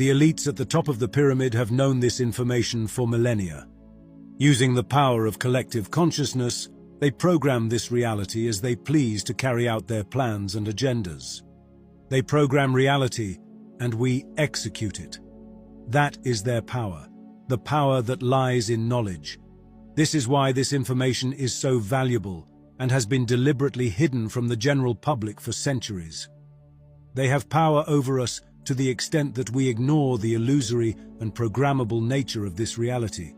The elites at the top of the pyramid have known this information for millennia. Using the power of collective consciousness, they program this reality as they please to carry out their plans and agendas. They program reality, and we execute it. That is their power, the power that lies in knowledge. This is why this information is so valuable and has been deliberately hidden from the general public for centuries. They have power over us to the extent that we ignore the illusory and programmable nature of this reality.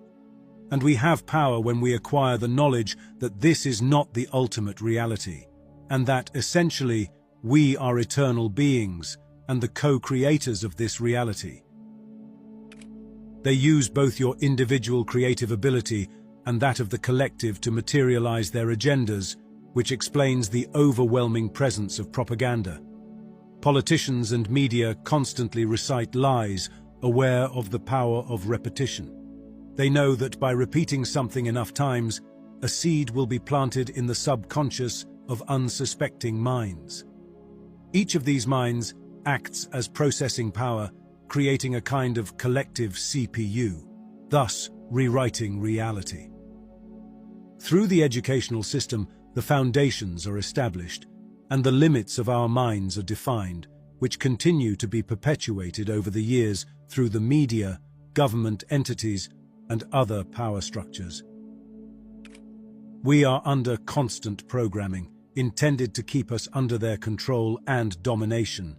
And we have power when we acquire the knowledge that this is not the ultimate reality, and that, essentially, we are eternal beings and the co-creators of this reality. They use both your individual creative ability and that of the collective to materialize their agendas, which explains the overwhelming presence of propaganda. Politicians and media constantly recite lies, aware of the power of repetition. They know that by repeating something enough times, a seed will be planted in the subconscious of unsuspecting minds. Each of these minds acts as processing power, creating a kind of collective CPU, thus rewriting reality. Through the educational system, the foundations are established, and the limits of our minds are defined, which continue to be perpetuated over the years through the media, government entities, and other power structures. We are under constant programming, intended to keep us under their control and domination.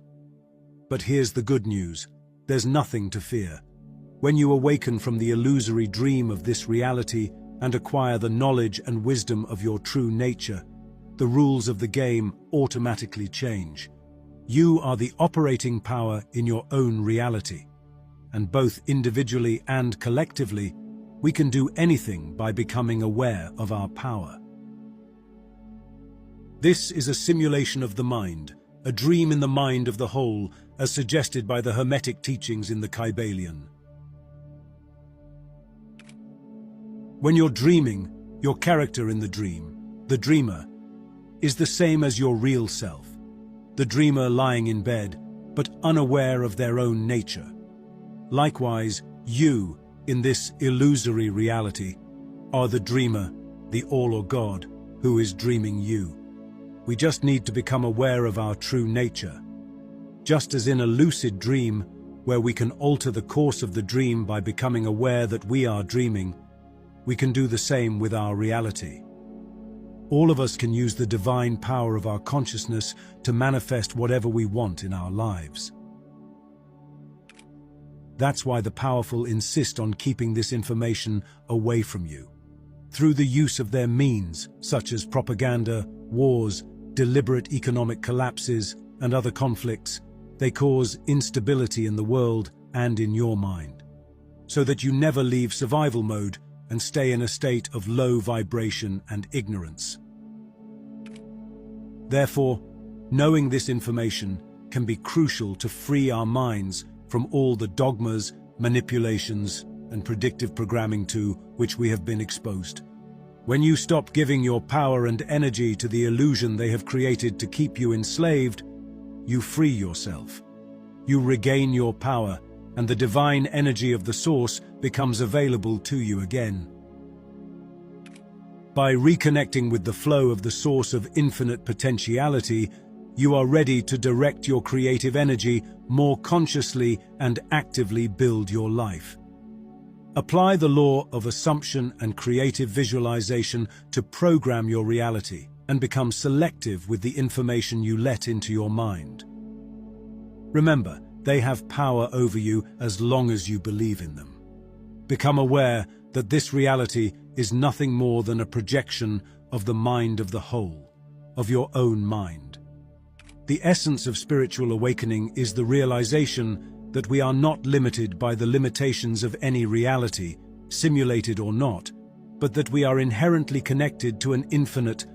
But here's the good news: there's nothing to fear. When you awaken from the illusory dream of this reality and acquire the knowledge and wisdom of your true nature, the rules of the game automatically change. You are the operating power in your own reality, and both individually and collectively, we can do anything by becoming aware of our power. This is a simulation of the mind, a dream in the mind of the whole, as suggested by the Hermetic teachings in the Kybalion. When you're dreaming, your character in the dream, the dreamer, is the same as your real self, the dreamer lying in bed, but unaware of their own nature. Likewise, you, in this illusory reality, are the dreamer, the All or God, who is dreaming you. We just need to become aware of our true nature. Just as in a lucid dream, where we can alter the course of the dream by becoming aware that we are dreaming, we can do the same with our reality. All of us can use the divine power of our consciousness to manifest whatever we want in our lives. That's why the powerful insist on keeping this information away from you. Through the use of their means, such as propaganda, wars, deliberate economic collapses, and other conflicts, they cause instability in the world and in your mind, so that you never leave survival mode and stay in a state of low vibration and ignorance. Therefore, knowing this information can be crucial to free our minds from all the dogmas, manipulations, and predictive programming to which we have been exposed. When you stop giving your power and energy to the illusion they have created to keep you enslaved, you free yourself. You regain your power, and the divine energy of the source becomes available to you again. By reconnecting with the flow of the source of infinite potentiality, you are ready to direct your creative energy more consciously and actively build your life. Apply the law of assumption and creative visualization to program your reality and become selective with the information you let into your mind. Remember, they have power over you as long as you believe in them. Become aware that this reality is nothing more than a projection of the mind of the whole, of your own mind. The essence of spiritual awakening is the realization that we are not limited by the limitations of any reality, simulated or not, but that we are inherently connected to an infinite,